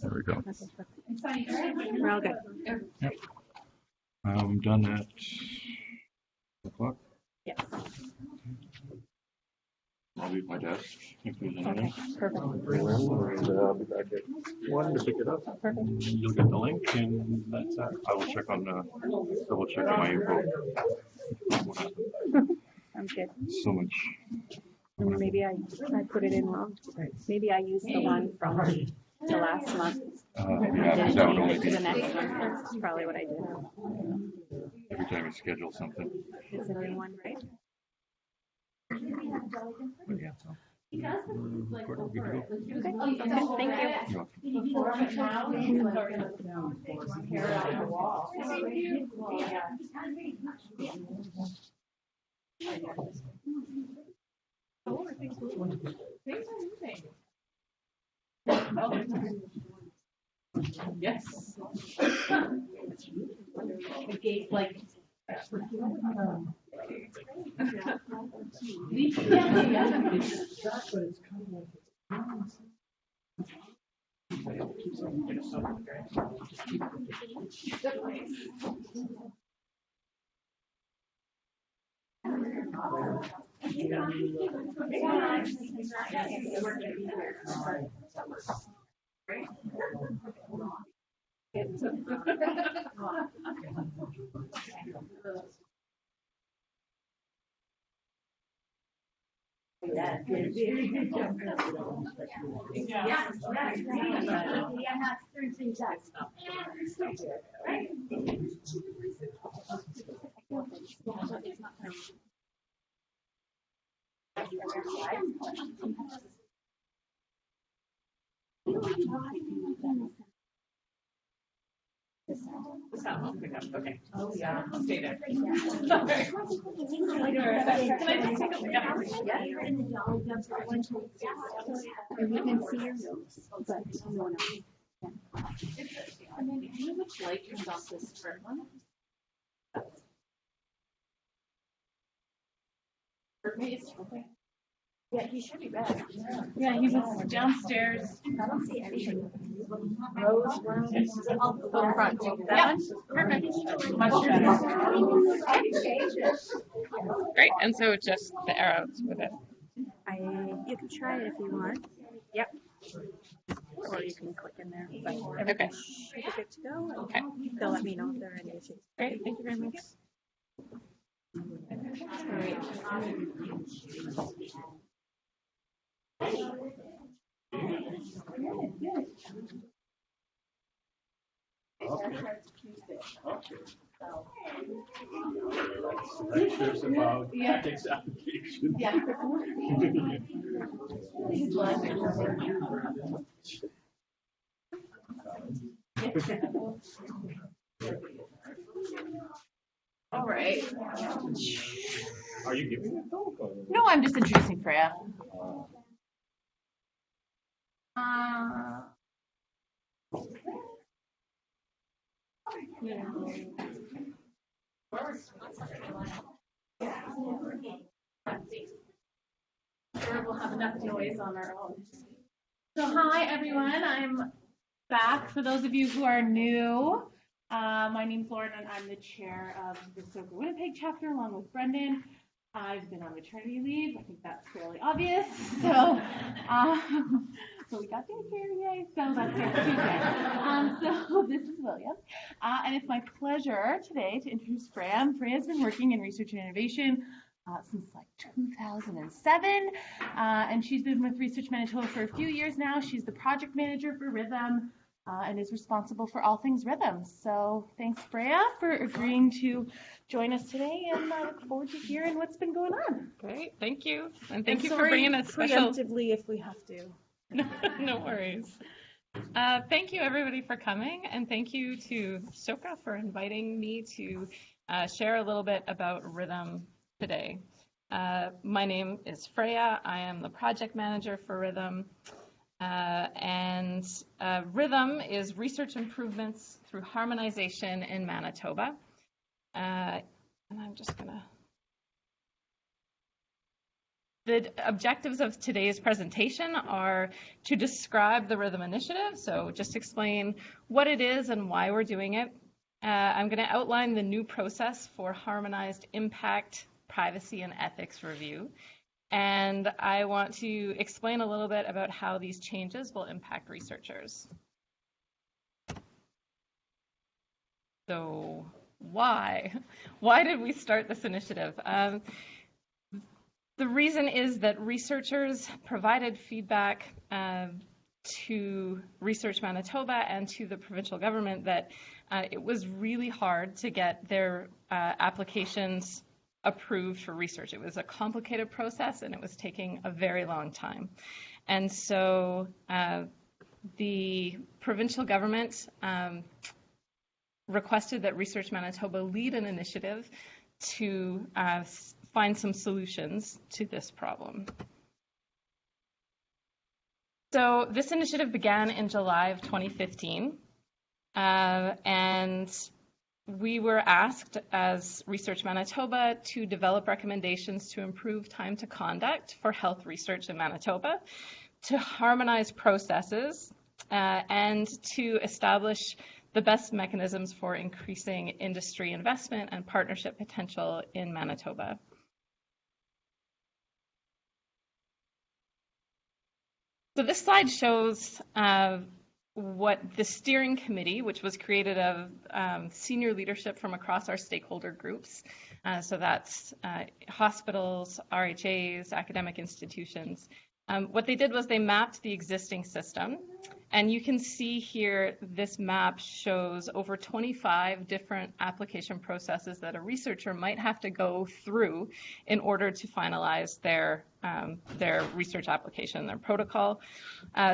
There we go. We're all good. Yep. I'm done at 2 o'clock. Yes. I'll leave my desk if there's anything. Okay, perfect. And I'll be back at 1 to pick it up. Perfect. You'll get the link, and that's that. I will check on double check on my info. What happened? Sounds good. So much. Maybe I put it in wrong. Maybe I used the one from the last month. Yeah, that would only To be the next one. That's probably what I did. every time you schedule something. It's a new one, right? But yeah, so. Good to go. Okay. Thank you. Yes. The gate, like. Okay. Oh yeah, I'll stay there. Can I just take a look at You can see your notes, but no one else. I mean, do you much like yourself this first one? Okay. Yeah, he should be back. Yeah, he was downstairs. I don't see anything. Rose room. Oh, front. Yeah, perfect. Much better. Great, and so just the arrows with it. You can try it if you want. Yep. Or you can click in there. But everything should be good to go. Okay. They'll let me know if there are any issues. Great, thank you very much. All right. Lectures about ethics application. Yeah. All right. Are you giving it though? No, I'm just introducing Freyja. Sure, we'll have enough noise on our own. So hi everyone, I'm back. For those of you who are new, my name's Lauren and I'm the chair of the Soka Winnipeg chapter along with Brendan. I've been on maternity leave. I think that's fairly obvious. So, so we got daycare, yay! So that's Tuesday. So this is William, and it's my pleasure today to introduce Freyja. Freyja's been working in research and innovation since like 2007, and she's been with Research Manitoba for a few years now. She's the project manager for RITHIM. And is responsible for all things RITHIM. So thanks, Freyja, for agreeing to join us today, and I look forward to hearing what's been going on. Great, thank you. And thank you for Sorry, bringing a special... preemptively if we have to. No worries. Thank you, everybody, for coming, and thank you to Soka for inviting me to share a little bit about RITHIM today. My name is Freyja. I am the project manager for RITHIM. And RITHIM is Research Improvements Through Harmonization in Manitoba. And I'm just going to The objectives of today's presentation are to describe the RITHIM initiative, so just explain what it is and why we're doing it. I'm going to outline the new process for harmonized impact, privacy, and ethics review. And I want to explain a little bit about how these changes will impact researchers. So why? Why did we start this initiative? The reason is that researchers provided feedback to Research Manitoba and to the provincial government that it was really hard to get their applications approved for research. It was a complicated process and it was taking a very long time. And so the provincial government requested that Research Manitoba lead an initiative to find some solutions to this problem. So this initiative began in July of 2015, and we were asked as Research Manitoba to develop recommendations to improve time to conduct for health research in Manitoba, to harmonize processes, and to establish the best mechanisms for increasing industry investment and partnership potential in Manitoba. So this slide shows what the steering committee, which was created of senior leadership from across our stakeholder groups, so that's hospitals, RHAs, academic institutions. What they did was they mapped the existing system, and you can see here this map shows over 25 different application processes that a researcher might have to go through in order to finalize their research application, their protocol.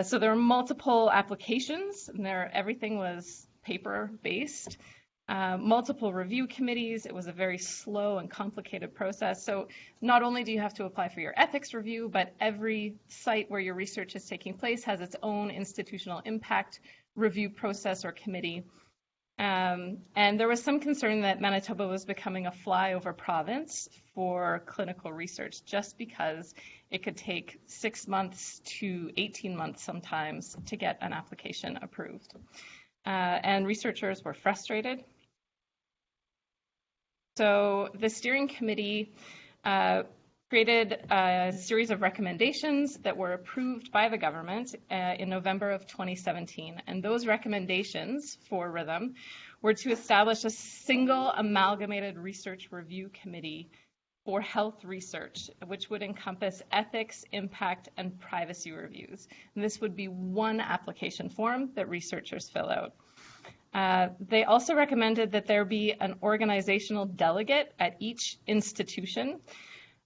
So there are multiple applications, and everything was paper-based. Multiple review committees. It was a very slow and complicated process. So not only do you have to apply for your ethics review, but every site where your research is taking place has its own institutional impact review process or committee. And there was some concern that Manitoba was becoming a flyover province for clinical research, just because it could take 6 months to 18 months sometimes to get an application approved. And researchers were frustrated. So the steering committee created a series of recommendations that were approved by the government in November of 2017. And those recommendations for RITHIM were to establish a single amalgamated research review committee for health research, which would encompass ethics, impact, and privacy reviews. And this would be one application form that researchers fill out. They also recommended that there be an organizational delegate at each institution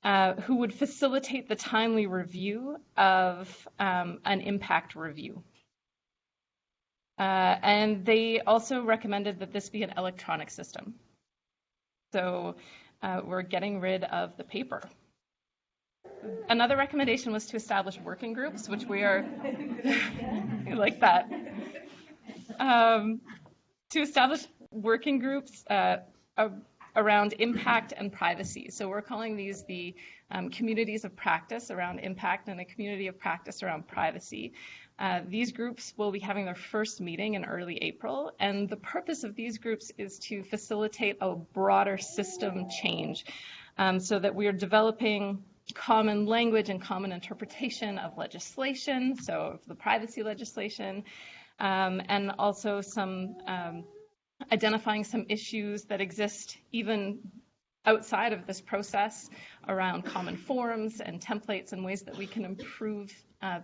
who would facilitate the timely review of an impact review. And they also recommended that this be an electronic system. So we're getting rid of the paper. Another recommendation was to establish working groups, which we are like that. To establish working groups around impact and privacy. So we're calling these the communities of practice around impact and a community of practice around privacy. These groups will be having their first meeting in early April, and the purpose of these groups is to facilitate a broader system change so that we are developing common language and common interpretation of legislation, so of the privacy legislation, and also some identifying some issues that exist even outside of this process around common forms and templates and ways that we can improve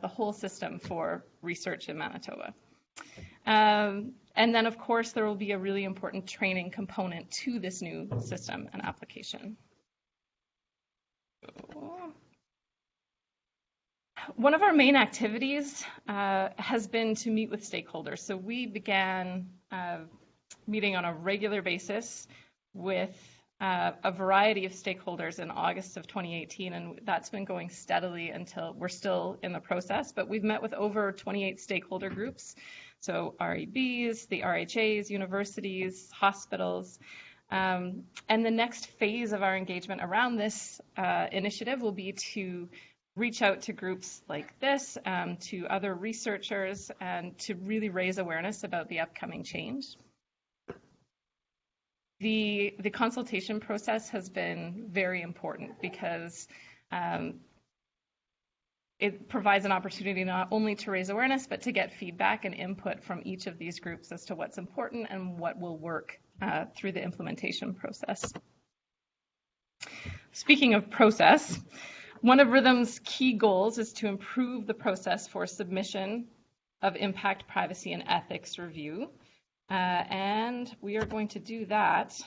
the whole system for research in Manitoba. And then, of course, there will be a really important training component to this new system and application. One of our main activities has been to meet with stakeholders. So we began meeting on a regular basis with a variety of stakeholders in August of 2018, and that's been going steadily until we're still in the process, but we've met with over 28 stakeholder groups, so REBs, the RHAs, universities, hospitals, and the next phase of our engagement around this initiative will be to reach out to groups like this, to other researchers, and to really raise awareness about the upcoming change. The consultation process has been very important because it provides an opportunity not only to raise awareness, but to get feedback and input from each of these groups as to what's important and what will work through the implementation process. Speaking of process, one of RITHIM's key goals is to improve the process for submission of impact, privacy, and ethics review. And we are going to do that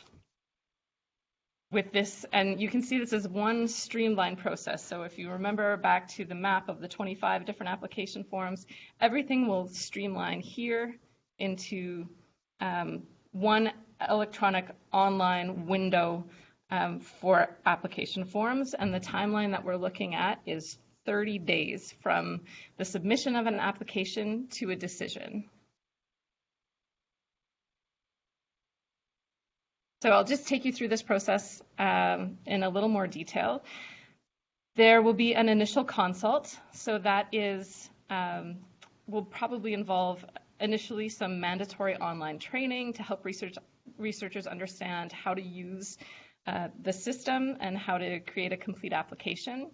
with this, and you can see this as one streamlined process. So if you remember back to the map of the 25 different application forms, everything will streamline here into one electronic online window for application forms, and the timeline that we're looking at is 30 days from the submission of an application to a decision. So I'll just take you through this process in a little more detail. There will be an initial consult, so that is will probably involve initially some mandatory online training to help researchers understand how to use the system and how to create a complete application.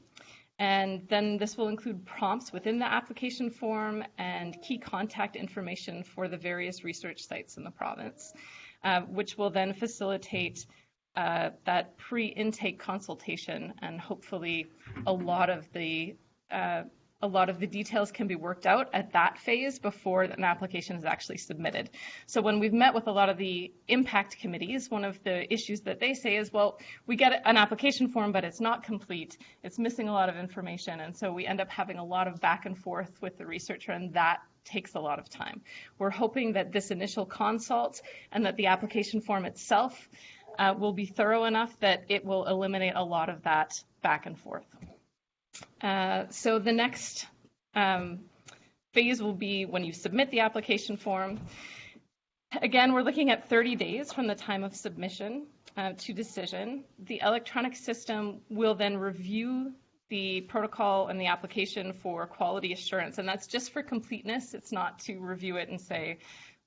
And then this will include prompts within the application form and key contact information for the various research sites in the province, which will then facilitate that pre-intake consultation, and hopefully a lot of the details can be worked out at that phase before an application is actually submitted. So when we've met with a lot of the impact committees, one of the issues that they say is, well, we get an application form, but it's not complete. It's missing a lot of information. And so we end up having a lot of back and forth with the researcher, and that takes a lot of time. We're hoping that this initial consult and that the application form itself will be thorough enough that it will eliminate a lot of that back and forth. So the next phase will be when you submit the application form. Again, we're looking at 30 days from the time of submission to decision. The electronic system will then review the protocol and the application for quality assurance, and that's just for completeness. It's not to review it and say,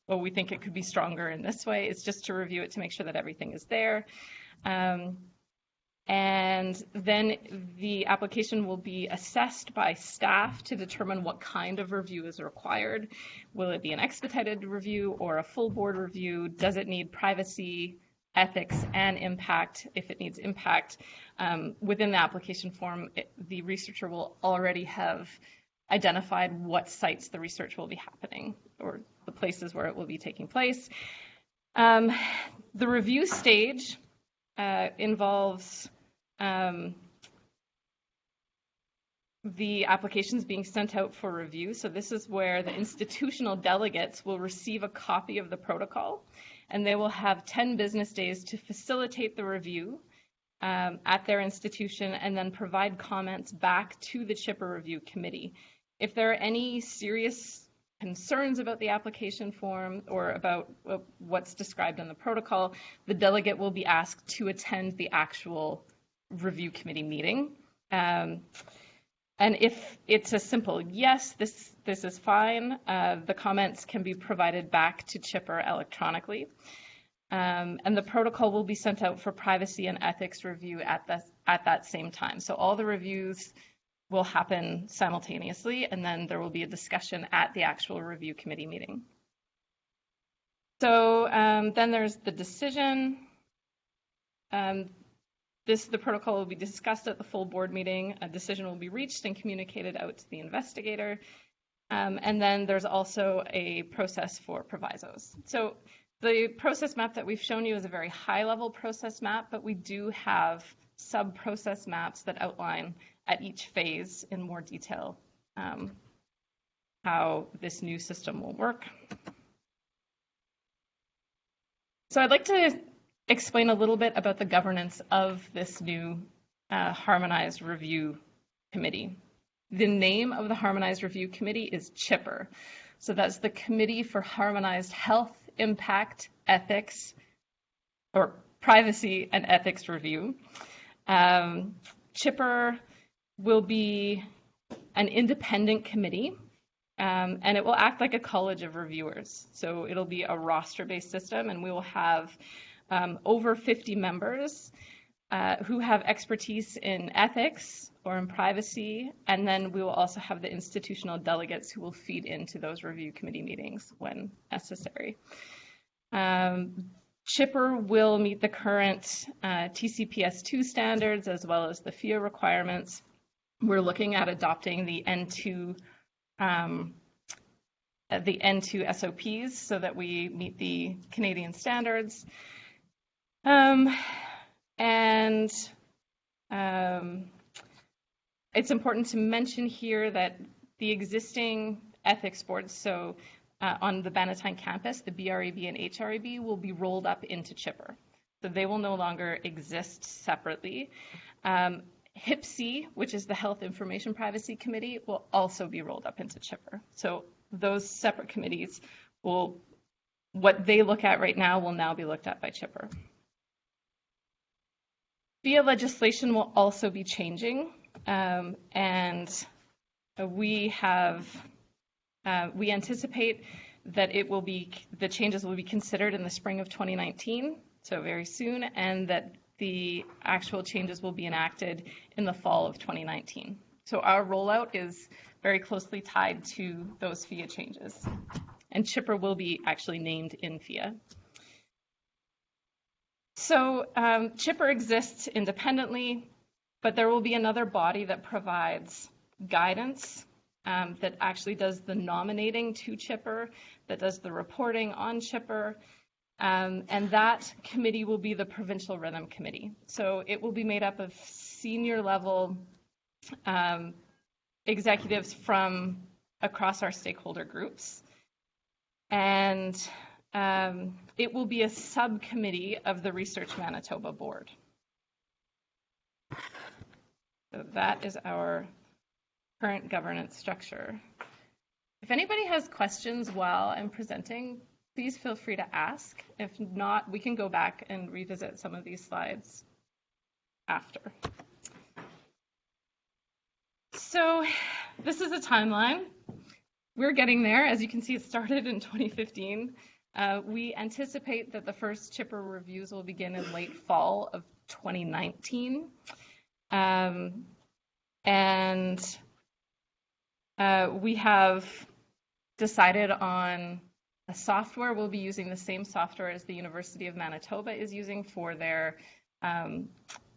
well, we think it could be stronger in this way. It's just to review it to make sure that everything is there. And then the application will be assessed by staff to determine what kind of review is required. Will it be an expedited review or a full board review? Does it need privacy, ethics, and impact? If it needs impact, within the application form, the researcher will already have identified what sites the research will be happening, or the places where it will be taking place. The review stage involves the applications being sent out for review. So this is where the institutional delegates will receive a copy of the protocol, and they will have 10 business days to facilitate the review at their institution and then provide comments back to the CHIPR review committee. If there are any serious concerns about the application form or about what's described in the protocol, the delegate will be asked to attend the actual review committee meeting. And if it's a simple yes, this is fine, the comments can be provided back to CHIPR electronically. And the protocol will be sent out for privacy and ethics review at that same time. So all the reviews will happen simultaneously, and then there will be a discussion at the actual review committee meeting. So then there's the decision. The protocol will be discussed at the full board meeting. A decision will be reached and communicated out to the investigator. And then there's also a process for provisos. So the process map that we've shown you is a very high-level process map, but we do have sub-process maps that outline at each phase in more detail how this new system will work. So I'd like to explain a little bit about the governance of this new Harmonized Review Committee. The name of the Harmonized Review Committee is CHIPR. So that's the Committee for Harmonized Health, Impact, Ethics, or Privacy and Ethics Review. CHIPR will be an independent committee, and it will act like a college of reviewers. So it'll be a roster-based system, and we will have over 50 members who have expertise in ethics or in privacy, and then we will also have the institutional delegates who will feed into those review committee meetings when necessary. Chipper will meet the current TCPS2 standards as well as the FIA requirements. We're looking at adopting the N2 SOPs so that we meet the Canadian standards. It's important to mention here that the existing ethics boards, so on the Bannatyne campus, the BREB and HREB will be rolled up into Chipper. So they will no longer exist separately. HIPC, which is the Health Information Privacy Committee, will also be rolled up into Chipper. So those separate committees will, what they look at right now will now be looked at by Chipper. FIA legislation will also be changing, and we anticipate that the changes will be considered in the spring of 2019, so very soon, and that the actual changes will be enacted in the fall of 2019. So our rollout is very closely tied to those FIA changes, and Chipper will be actually named in FIA. So Chipper exists independently, but there will be another body that provides guidance, that actually does the nominating to Chipper, that does the reporting on Chipper, and that committee will be the Provincial RITHIM Committee. So it will be made up of senior level executives from across our stakeholder groups. And it will be a subcommittee of the Research Manitoba Board. So that is our current governance structure. If anybody has questions while I'm presenting, please feel free to ask. If not, we can go back and revisit some of these slides after. So this is a timeline. We're getting there. As you can see, it started in 2015. We anticipate that the first Chipper reviews will begin in late fall of 2019. We have decided on a software. We'll be using the same software as the University of Manitoba is using for their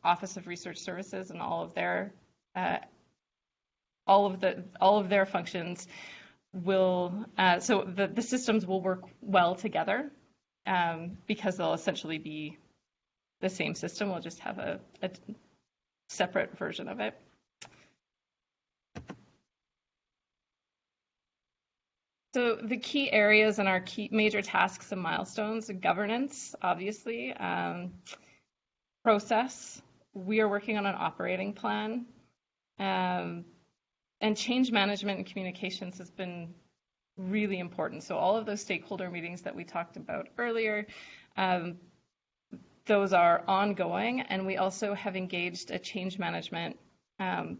Office of Research Services and all of their functions will, so the systems will work well together because they'll essentially be the same system. We'll just have a separate version of it. So the key areas and our key major tasks and milestones: governance, obviously, process. We are working on an operating plan, and change management and communications has been really important. So all of those stakeholder meetings that we talked about earlier, those are ongoing, and we also have engaged a change management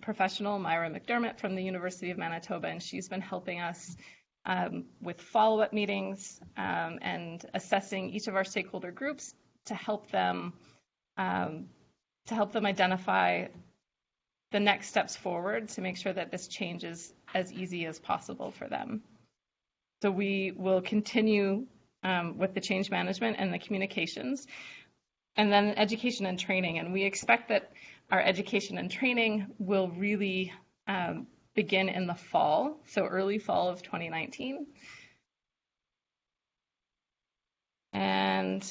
professional, Myra McDermott from the University of Manitoba, and she's been helping us with follow-up meetings and assessing each of our stakeholder groups to help them identify the next steps forward to make sure that this change is as easy as possible for them. So we will continue with the change management and the communications, and then education and training. And we expect that our education and training will really begin in the fall, so early fall of 2019. And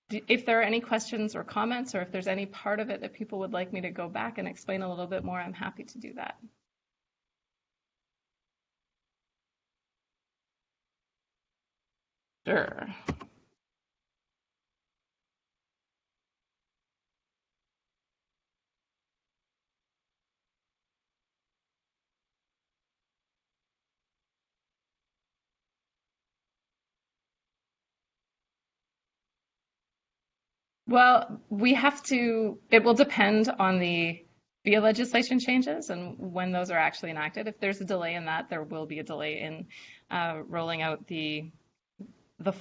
if there are any questions or comments, or if there's any part of it that people would like me to go back and explain a little bit more, I'm happy to do that. Sure. Well, it will depend on the via legislation changes and when those are actually enacted. If there's a delay in that, there will be a delay in rolling out the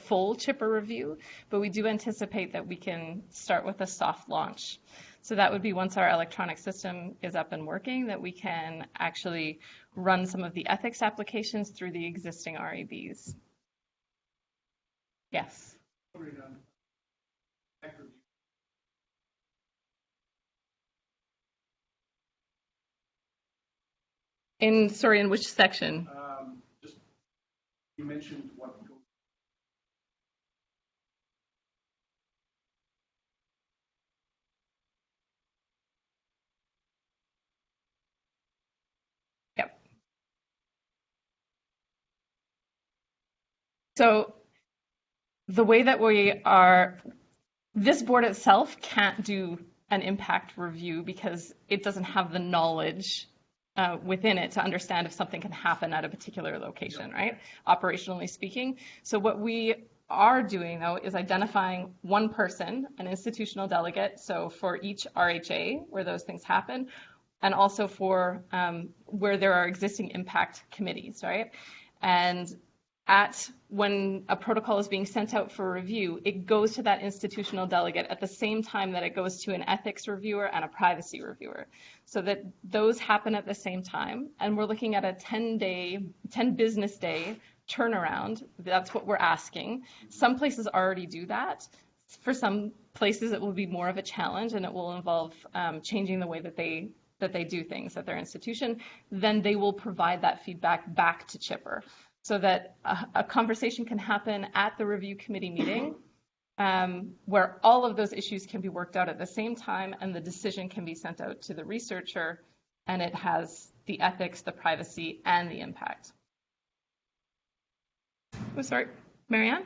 full chipper review, but we do anticipate that we can start with a soft launch. So that would be once our electronic system is up and working, that we can actually run some of the ethics applications through the existing REBs. Yes. In which section? Just you mentioned what. Yep. So the way that this board itself can't do an impact review because it doesn't have the knowledge within it to understand if something can happen at a particular location, right? Operationally speaking. So what we are doing, though, is identifying one person, an institutional delegate, so for each RHA where those things happen, and also for where there are existing impact committees, right? And when a protocol is being sent out for review, it goes to that institutional delegate at the same time that it goes to an ethics reviewer and a privacy reviewer, so that those happen at the same time. And we're looking at a 10 business day turnaround. That's what we're asking. Some places already do that. For some places, it will be more of a challenge, and it will involve changing the way that they do things at their institution. Then they will provide that feedback back to Chipper, so that a conversation can happen at the review committee meeting where all of those issues can be worked out at the same time, and the decision can be sent out to the researcher, and it has the ethics, the privacy, and the impact. Oh, sorry, Marianne?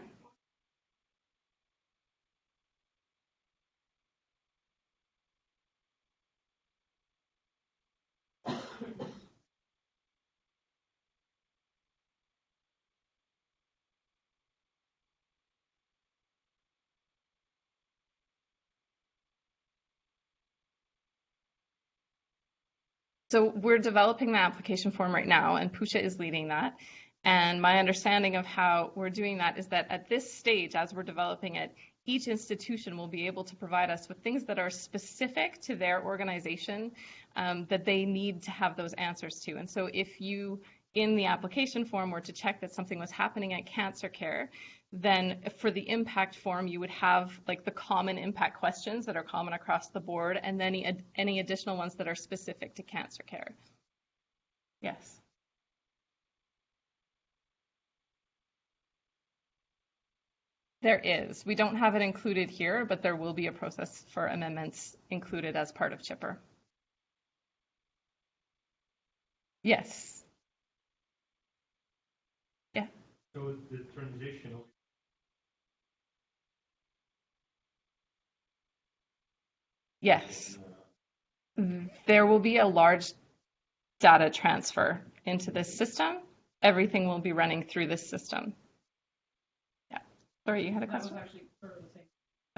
So we're developing the application form right now, and Pusha is leading that. And my understanding of how we're doing that is that at this stage, as we're developing it, each institution will be able to provide us with things that are specific to their organization that they need to have those answers to. And so if you, in the application form, were to check that something was happening at cancer care, then for the impact form, you would have like the common impact questions that are common across the board, and then any additional ones that are specific to cancer care. Yes. There is. We don't have it included here, but there will be a process for amendments included as part of Chipper. Yes. Yeah. So the transition. Yes. There will be a large data transfer into this system. Everything will be running through this system. Yeah. Sorry, you had a question? That was actually sort of the same.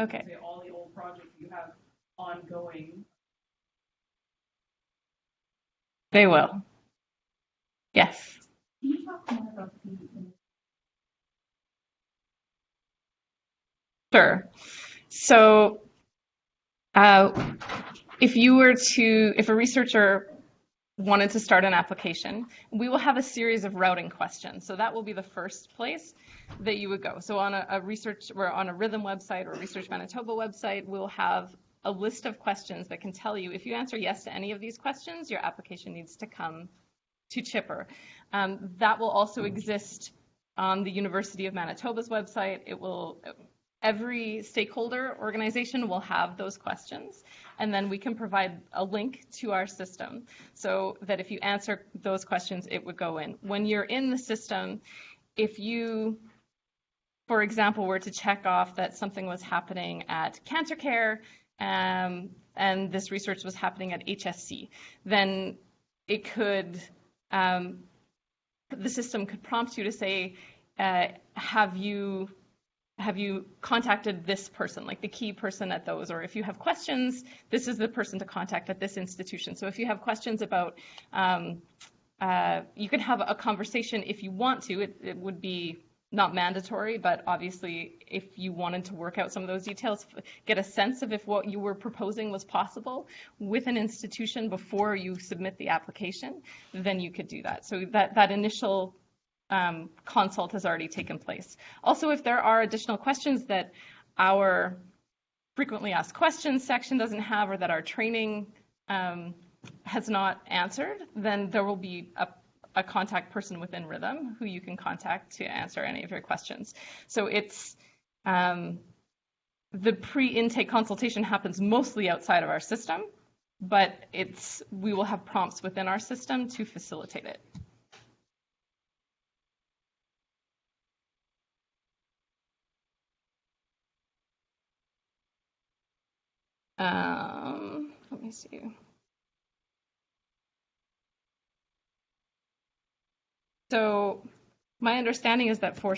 Okay. Say all the old projects you have ongoing. They will. Yes. Can you talk more about the? Sure. So if a researcher wanted to start an application, we will have a series of routing questions. So that will be the first place that you would go. So on a RITHIM website or a Research Manitoba website, we'll have a list of questions that can tell you if you answer yes to any of these questions, your application needs to come to Chipper. That will also exist on the University of Manitoba's website. Every stakeholder organization will have those questions, and then we can provide a link to our system so that if you answer those questions, it would go in. When you're in the system, if you, for example, were to check off that something was happening at cancer care and this research was happening at HSC, then it could, the system could prompt you to say, have you have you contacted this person, like the key person at those? Or if you have questions, this is the person to contact at this institution. So if you have questions about, you can have a conversation if you want to. It would be not mandatory, but obviously if you wanted to work out some of those details, get a sense of if what you were proposing was possible with an institution before you submit the application, then you could do that. So that initial consult has already taken place. Also, if there are additional questions that our frequently asked questions section doesn't have, or that our training has not answered, then there will be a contact person within RITHIM who you can contact to answer any of your questions. So it's the pre-intake consultation happens mostly outside of our system, but we will have prompts within our system to facilitate it. Let me see. So my understanding is that for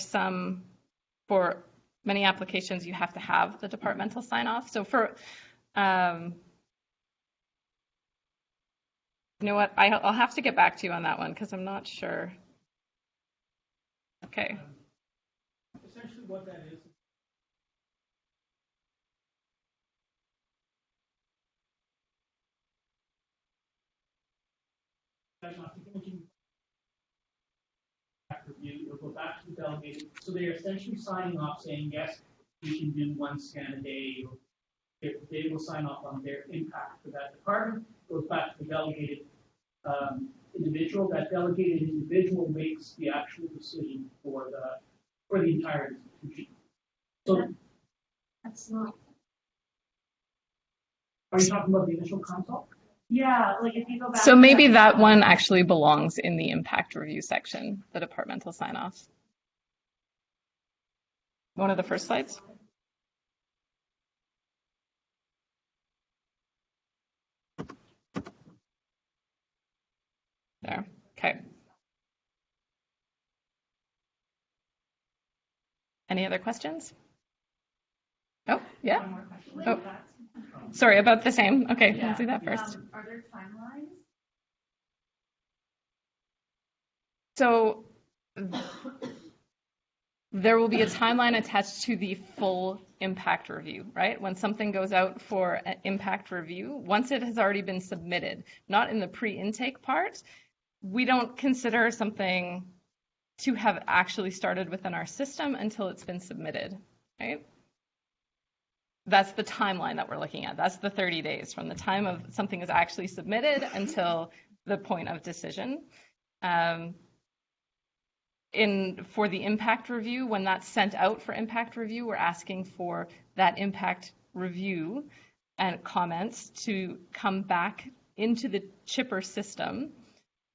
many applications, you have to have the departmental sign-off. So for, you know what, I'll have to get back to you on that one because I'm not sure. Okay. Essentially what that is review, it'll go back to the delegated. So they're essentially signing off saying, yes, we can do 1 scan a day. If they will sign off on their impact for that department, it goes back to the delegated individual. That delegated individual makes the actual decision for the entire institution. So That's not. are you talking about the initial consult? Yeah, like if you go back. So maybe that one actually belongs in the impact review section, the departmental sign-offs. One of the first slides. There, okay. Any other questions? Oh, yeah. Oh, sorry, about the same. Okay, yeah. Let's do that first. Are there timelines? So there will be a timeline attached to the full impact review, right? When something goes out for an impact review, once it has already been submitted, not in the pre-intake part, we don't consider something to have actually started within our system until it's been submitted, right? That's the timeline that we're looking at. That's the 30 days from the time of something is actually submitted until the point of decision. For the impact review, when that's sent out for impact review, we're asking for that impact review and comments to come back into the chipper system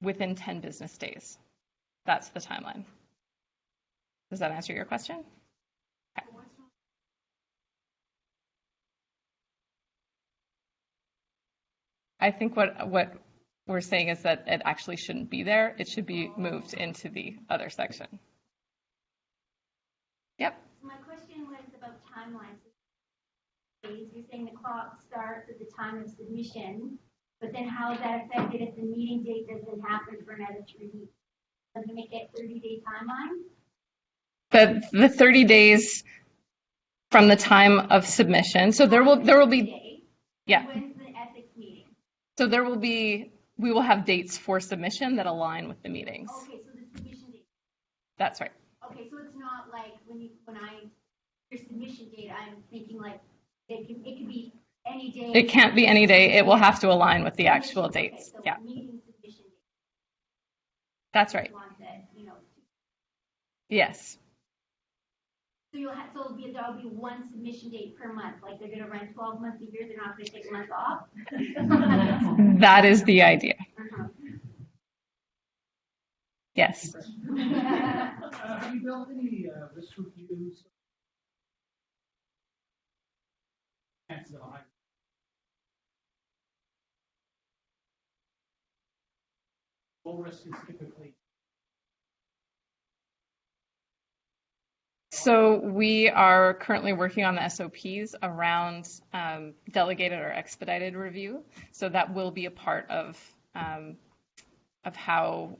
within 10 business days. That's the timeline. Does that answer your question? Okay. I think what we're saying is that it actually shouldn't be there. It should be moved into the other section. Yep. My question was about timelines. You're saying the clock starts at the time of submission, but then how is that affected if the meeting date doesn't happen for another 3 weeks? Does it make it 30-day timeline? The 30 days from the time of submission. So there will be, yeah. When's the ethics meeting? So we will have dates for submission that align with the meetings. Okay, so the submission date. That's right. Okay, so it's not like your submission date, I'm thinking like it could be any day. It can't be any day. It will have to align with the actual dates. So yeah. Meeting submission date. That's right. Yes. So there'll be one submission date per month. Like they're going to run 12 months a year. They're not going to take a month off. That is the idea. Uh-huh. Yes. Have you built any risk reviews? Low risk is typically So we are currently working on the SOPs around delegated or expedited review. So that will be a part of how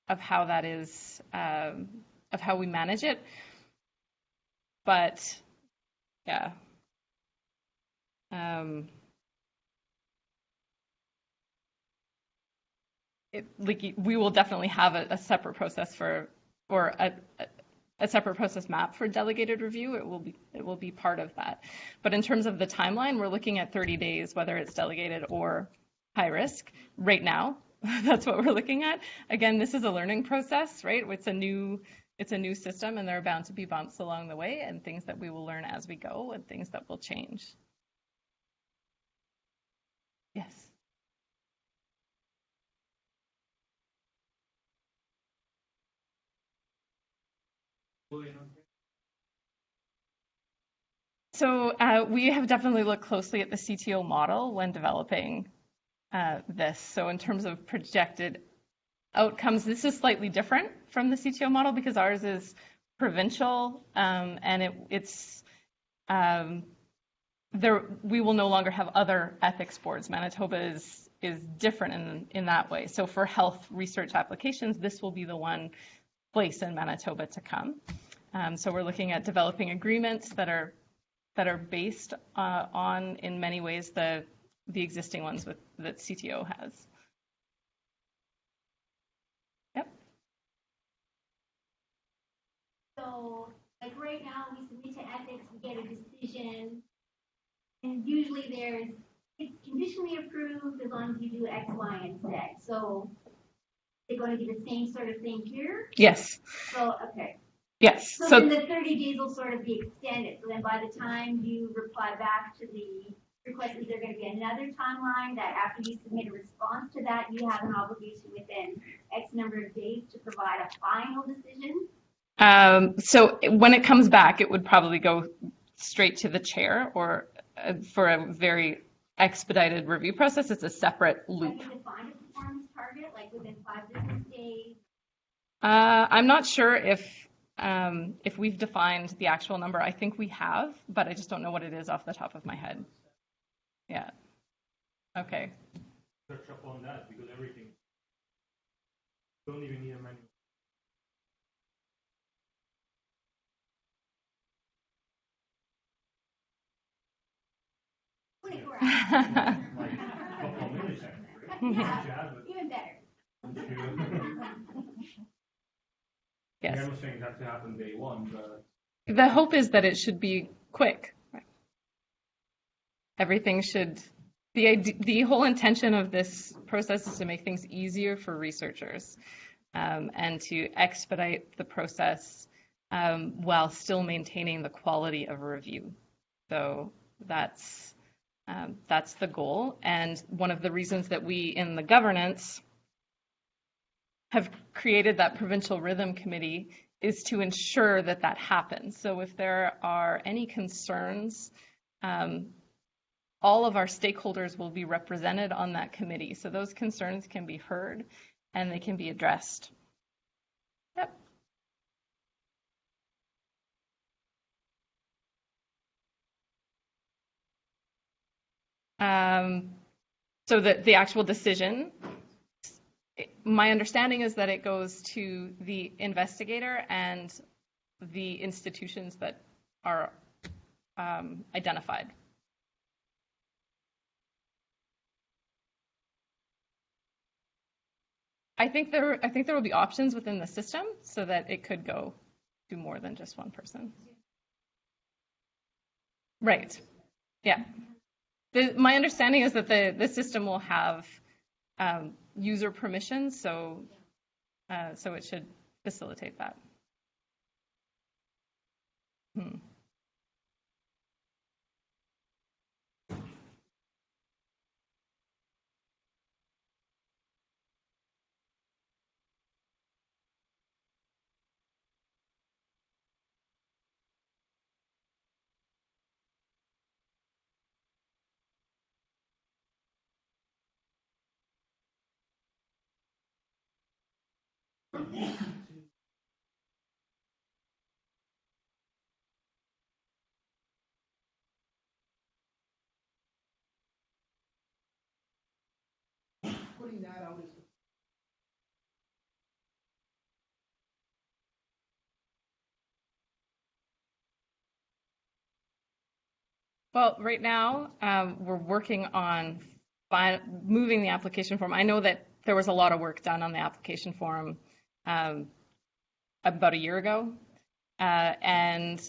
that is of how we manage it. But yeah. We will definitely have a separate process or a separate process map for delegated review. It will be part of that. But in terms of the timeline, we're looking at 30 days, whether it's delegated or high risk right now. That's what we're looking at. Again, this is a learning process, right? It's a new system, and there are bound to be bumps along the way and things that we will learn as we go and things that will change. Yes. So we have definitely looked closely at the CTO model when developing this. So in terms of projected outcomes, this is slightly different from the CTO model because ours is provincial, and it's there. We will no longer have other ethics boards. Manitoba is different in that way. So for health research applications, this will be the one place in Manitoba to come. So we're looking at developing agreements that are based on, in many ways, the existing ones that CTO has. Yep. So, like right now, we submit to ethics, we get a decision, and usually it's conditionally approved as long as you do X, Y, and Z. So, they're going to do the same sort of thing here? Yes. So, okay. Yes. So then the 30 days will sort of be extended. So then by the time you reply back to the request, is there going to be another timeline that after you submit a response to that, you have an obligation within X number of days to provide a final decision? So when it comes back, it would probably go straight to the chair, or for a very expedited review process, it's a separate loop. Have you defined a performance target, like within 5 business days? I'm not sure if we've defined the actual number. I think we have, but I just don't know what it is off the top of my head. Yeah. Okay. Touch up on that because everything. You don't even need a manual. Like a couple of milliseconds, right? Yeah, even better. Yes. I'm not saying that to happen day one, but The hope is that it should be quick. Everything should. The whole intention of this process is to make things easier for researchers, and to expedite the process while still maintaining the quality of review. So that's the goal. And one of the reasons that we in the governance have created that provincial RITHIM committee is to ensure that that happens. So if there are any concerns, all of our stakeholders will be represented on that committee. So those concerns can be heard and they can be addressed. Yep. So the actual decision, my understanding is that it goes to the investigator and the institutions that are identified. I think there will be options within the system so that it could go to more than just one person. Right. Yeah. My understanding is that the system will have user permissions, so it should facilitate that. putting that out as Well, right now, we're working on moving the application form. I know that there was a lot of work done on the application form about a year ago, and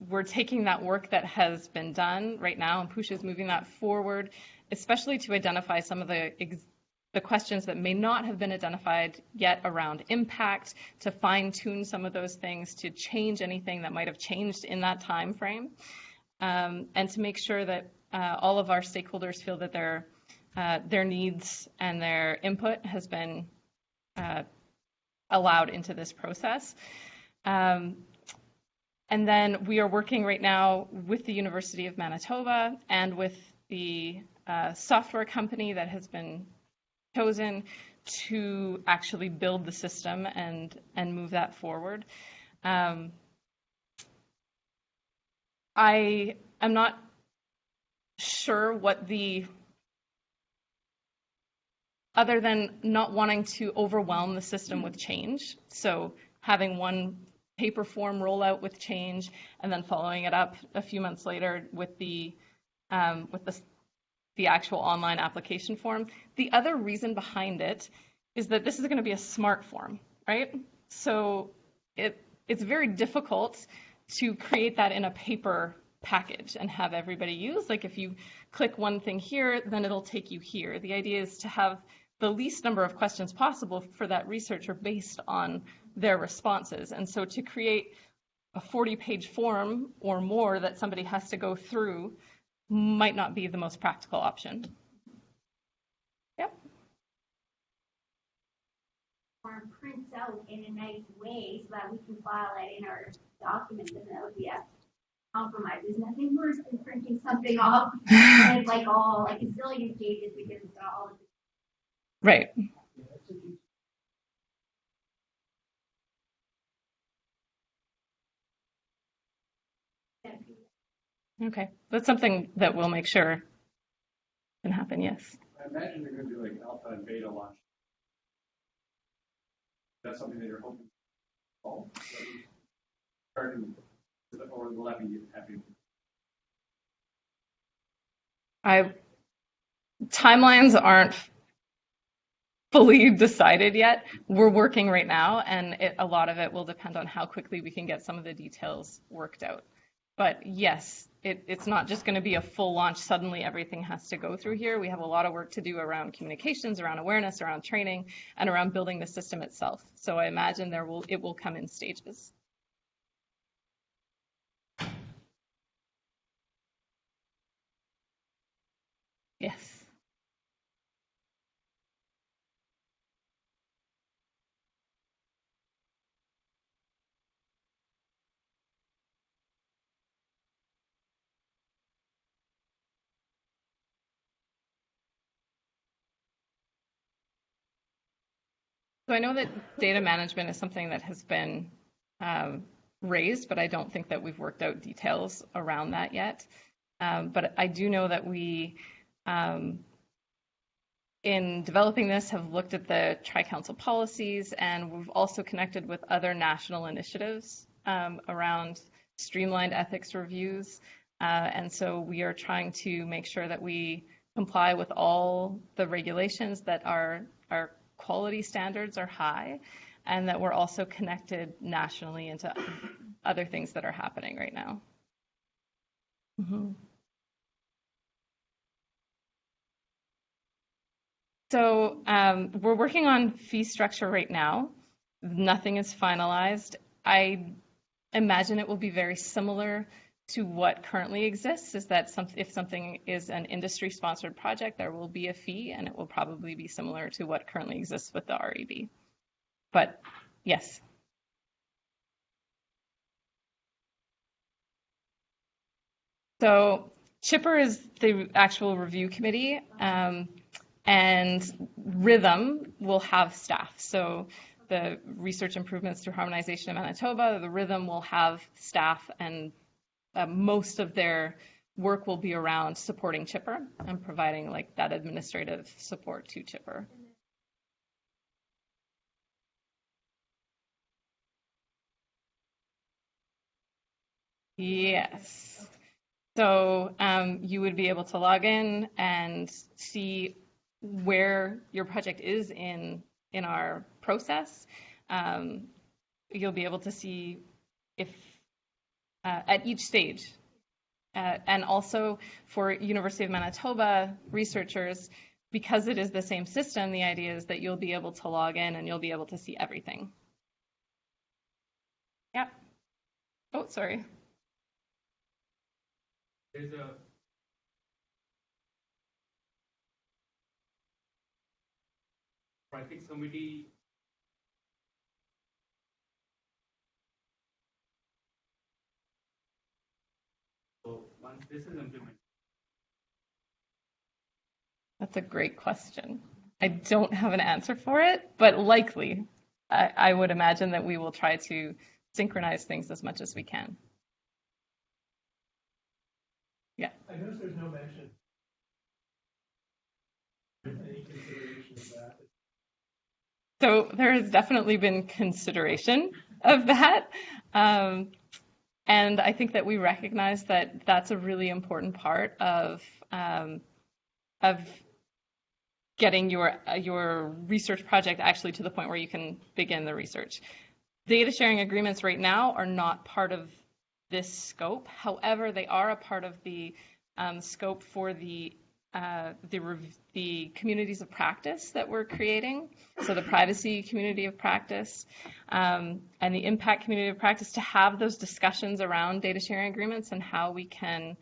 we're taking that work that has been done right now, and Pusha is moving that forward, especially to identify some of the questions that may not have been identified yet around impact, to fine-tune some of those things, to change anything that might have changed in that time frame, and to make sure that all of our stakeholders feel that their needs and their input has been allowed into this process. And then we are working right now with the University of Manitoba and with the software company that has been chosen to actually build the system and move that forward. I am not sure what other than not wanting to overwhelm the system with change. So having one paper form roll out with change and then following it up a few months later with the actual online application form. The other reason behind it is that this is going to be a smart form, right? So it's very difficult to create that in a paper package and have everybody use. Like if you click one thing here, then it'll take you here. The idea is to have the least number of questions possible for that researcher based on their responses. And so to create a 40-page form or more that somebody has to go through might not be the most practical option. Yep. Form prints out in a nice way so that we can file it in our documents, and that would be a compromise. There's nothing worse than printing something off and it's like all like a zillion pages because it's got all of this. Right. Okay, that's something that we'll make sure can happen, yes. I imagine you're going to do like alpha and beta launch. That's something that you're hoping for. Or will that be happening? Timelines aren't fully decided yet. We're working right now, and a lot of it will depend on how quickly we can get some of the details worked out. But yes, it's not just going to be a full launch. Suddenly everything has to go through here. We have a lot of work to do around communications, around awareness, around training, and around building the system itself. So I imagine it will come in stages. Yes. So I know that data management is something that has been raised, but I don't think that we've worked out details around that yet. But I do know that we, in developing this, have looked at the Tri-Council policies, and we've also connected with other national initiatives around streamlined ethics reviews. And so we are trying to make sure that we comply with all the regulations, that our quality standards are high, and that we're also connected nationally into other things that are happening right now. Mm-hmm. So we're working on fee structure right now. Nothing is finalized. I imagine it will be very similar to what currently exists, is that if something is an industry-sponsored project, there will be a fee, and it will probably be similar to what currently exists with the REB. But yes. So CHIPPR is the actual review committee, and RITHIM will have staff. So the research improvements through harmonization in Manitoba, the RITHIM will have staff, and most of their work will be around supporting Chipper and providing like that administrative support to Chipper. Yes. So you would be able to log in and see where your project is in our process. You'll be able to see if at each stage. And also for University of Manitoba researchers, because it is the same system, the idea is that you'll be able to log in and you'll be able to see everything. Yep. Oh, sorry. There's a ethics committee. So once this is implemented. That's a great question. I don't have an answer for it, but likely I would imagine that we will try to synchronize things as much as we can. Yeah. I noticed there's no mention. Any consideration of that? So there has definitely been consideration of that. And I think that we recognize that that's a really important part of getting your research project actually to the point where you can begin the research. Data sharing agreements right now are not part of this scope. However, they are a part of the scope for the communities of practice that we're creating. So the privacy community of practice and the impact community of practice, to have those discussions around data sharing agreements and how we can,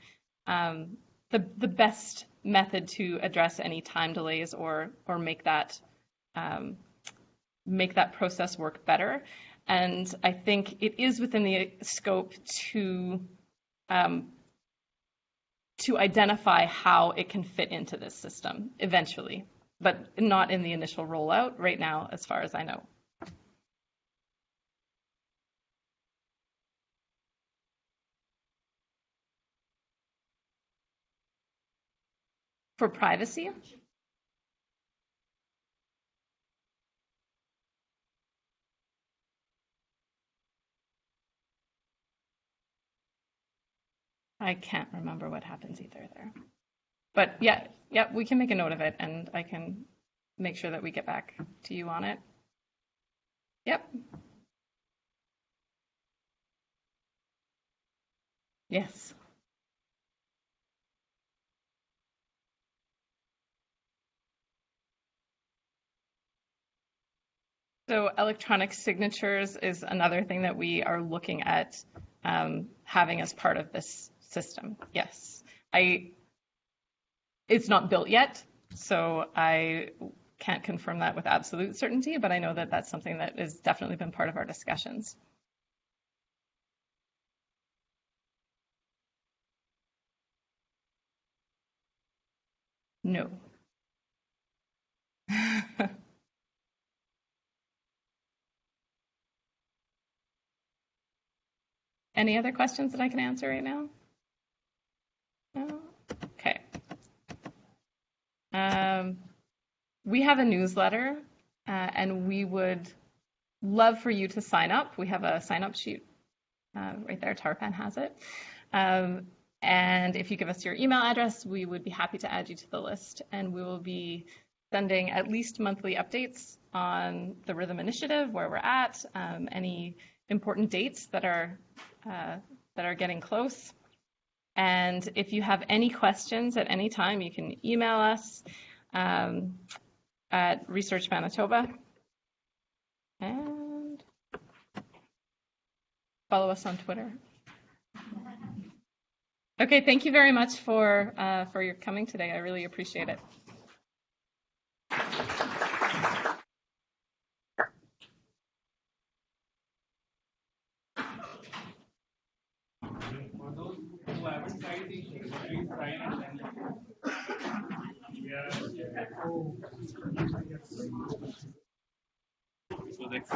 the best method to address any time delays or make that process work better. And I think it is within the scope to identify how it can fit into this system eventually, but not in the initial rollout right now, as far as I know. For privacy? I can't remember what happens either there. But yeah, we can make a note of it and I can make sure that we get back to you on it. Yep. Yes. So electronic signatures is another thing that we are looking at having as part of this system. Yes. It's not built yet, so I can't confirm that with absolute certainty, but I know that that's something that has definitely been part of our discussions. No. Any other questions that I can answer right now? No? Okay. We have a newsletter, and we would love for you to sign up. We have a sign-up sheet right there. Tarpan has it. And if you give us your email address, we would be happy to add you to the list, and we will be sending at least monthly updates on the RITHIM initiative, where we're at, any important dates that are getting close. And if you have any questions at any time, you can email us at Research Manitoba and follow us on Twitter. Okay, thank you very much for your coming today. I really appreciate it. For those who haven't tried these, please try it and So next.